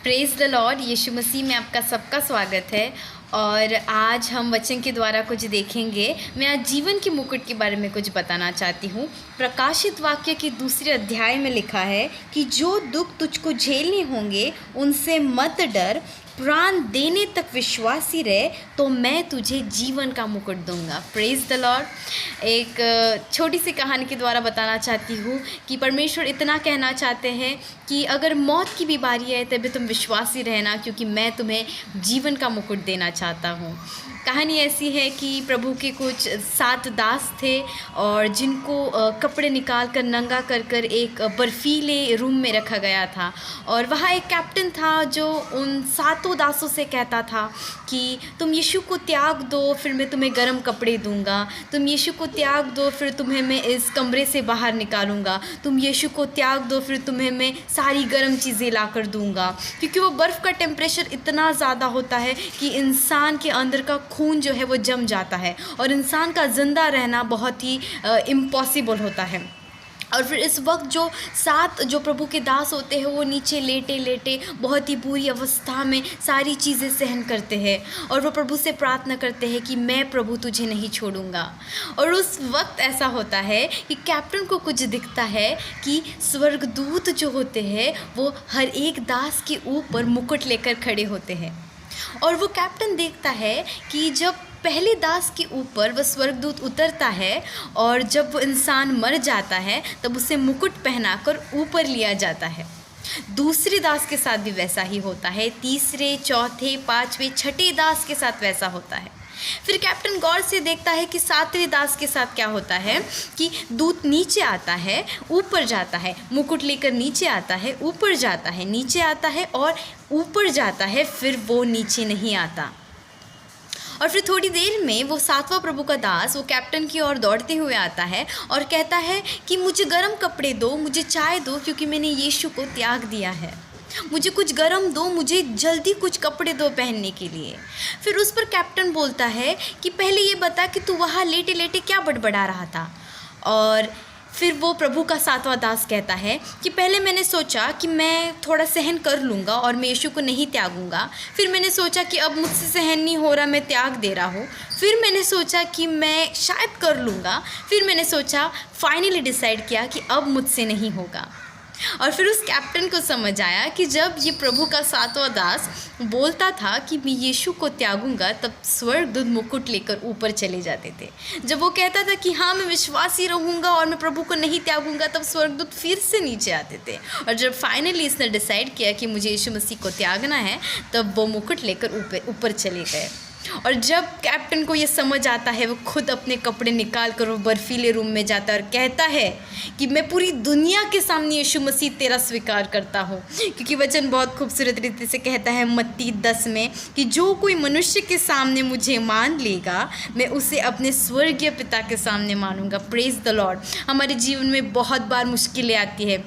Praise the lord. Yeshu Masih में आपका सबका स्वागत है। और आज हम वचन के द्वारा कुछ देखेंगे। मैं आज जीवन के मुकुट के बारे में कुछ बताना चाहती हूँ। प्रकाशित वाक्य के दूसरे अध्याय में लिखा है कि जो दुख तुझको झेलने होंगे उनसे मत डर, प्राण देने तक विश्वासी रहे तो मैं तुझे जीवन का मुकुट दूंगा। Praise the Lord. एक छोटी सी कहानी के द्वारा बताना चाहती हूँ कि परमेश्वर इतना कहना चाहते हैं कि अगर मौत की भी बारी है तभी तुम विश्वासी रहना, क्योंकि मैं तुम्हें जीवन का मुकुट देना चाहता हूँ। कहानी ऐसी है कि प्रभु के कुछ 7 दास थे और जिनको कपड़े निकाल कर नंगा कर कर एक बर्फीले रूम में रखा गया था। और वहाँ एक कैप्टन था जो उन 7 दासों से कहता था कि तुम यीशु को त्याग दो, फिर मैं तुम्हें गर्म कपड़े दूंगा। तुम यीशु को त्याग दो, फिर तुम्हें मैं इस कमरे से बाहर निकालूंगा। तुम यीशु को त्याग दो, फिर तुम्हें मैं सारी गर्म चीज़ें ला कर दूंगा। क्योंकि वो बर्फ़ का टेम्परेचर इतना ज़्यादा होता है कि इंसान के अंदर का खून जो है वो जम जाता है और इंसान का ज़िंदा रहना बहुत ही इम्पॉसिबल होता है। और फिर इस वक्त जो 7 जो प्रभु के दास होते हैं वो नीचे लेटे लेटे बहुत ही बुरी अवस्था में सारी चीज़ें सहन करते हैं और वो प्रभु से प्रार्थना करते हैं कि मैं प्रभु तुझे नहीं छोड़ूंगा। और उस वक्त ऐसा होता है कि कैप्टन को कुछ दिखता है कि स्वर्गदूत जो होते हैं वो हर एक दास के ऊपर मुकुट लेकर खड़े होते हैं। और वो कैप्टन देखता है कि जब पहले दास के ऊपर वह स्वर्गदूत उतरता है और जब वो इंसान मर जाता है तब उसे मुकुट पहनाकर ऊपर लिया जाता है। दूसरे दास के साथ भी वैसा ही होता है, तीसरे, चौथे, 5वें, 6ठे दास के साथ वैसा होता है। फिर कैप्टन गौर से देखता है कि 7वें दास के साथ क्या होता है कि दूत नीचे आता है, ऊपर जाता है, मुकुट लेकर नीचे आता है, ऊपर जाता है, नीचे आता है और ऊपर जाता है, फिर वो नीचे नहीं आता। और फिर थोड़ी देर में वो 7वां प्रभु का दास वो कैप्टन की ओर दौड़ते हुए आता है और कहता है कि मुझे गर्म कपड़े दो, मुझे चाय दो, क्योंकि मैंने यीशु को त्याग दिया है। मुझे कुछ गरम दो, मुझे जल्दी कुछ कपड़े दो पहनने के लिए। फिर उस पर कैप्टन बोलता है कि पहले ये बता कि तू वहाँ लेटे लेटे क्या बड़बड़ा रहा था। और फिर वो प्रभु का 7वां दास कहता है कि पहले मैंने सोचा कि मैं थोड़ा सहन कर लूँगा और मैं यीशु को नहीं त्यागूंगा। फिर मैंने सोचा कि अब मुझसे सहन नहीं हो रहा, मैं त्याग दे रहा हूँ। फिर मैंने सोचा कि मैं शायद कर लूँगा। फिर मैंने सोचा, फाइनली डिसाइड किया कि अब मुझसे नहीं होगा। और फिर उस कैप्टन को समझ आया कि जब ये प्रभु का 7वां दास बोलता था कि मैं यीशु को त्यागूंगा, तब स्वर्गदूत मुकुट लेकर ऊपर चले जाते थे। जब वो कहता था कि हाँ मैं विश्वासी रहूँगा और मैं प्रभु को नहीं त्यागूंगा, तब स्वर्गदूत फिर से नीचे आते थे। और जब फाइनली इसने डिसाइड किया कि मुझे यीशु मसीह को त्यागना है, तब वो मुकुट लेकर ऊपर चले गए। और जब कैप्टन को ये समझ आता है, वो खुद अपने कपड़े निकाल कर वो बर्फीले रूम में जाता है और कहता है कि मैं पूरी दुनिया के सामने यीशु मसीह तेरा स्वीकार करता हूँ। क्योंकि वचन बहुत खूबसूरत रीति से कहता है मत्ती 10 में कि जो कोई मनुष्य के सामने मुझे मान लेगा, मैं उसे अपने स्वर्गीय पिता के सामने मानूंगा। Praise the Lord. हमारे जीवन में बहुत बार मुश्किलें आती है,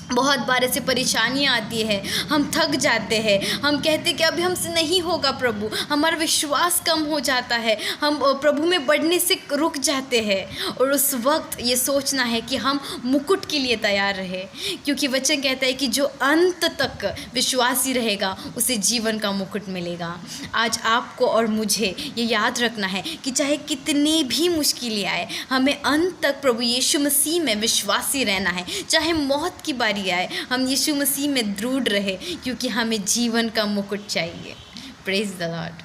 बहुत बार ऐसे परेशानियाँ आती है, हम थक जाते हैं, हम कहते हैं कि अभी हमसे नहीं होगा प्रभु, हमारा विश्वास कम हो जाता है, हम प्रभु में बढ़ने से रुक जाते हैं। और उस वक्त ये सोचना है कि हम मुकुट के लिए तैयार रहे, क्योंकि वचन कहता है कि जो अंत तक विश्वासी रहेगा उसे जीवन का मुकुट मिलेगा। आज आपको और मुझे ये याद रखना है कि चाहे कितनी भी मुश्किलें आए, हमें अंत तक प्रभु यीशु मसीह में विश्वासी रहना है। चाहे मौत की बारी आए, हम यीशु मसीह में दृढ़ रहे, क्योंकि हमें जीवन का मुकुट चाहिए। Praise the Lord.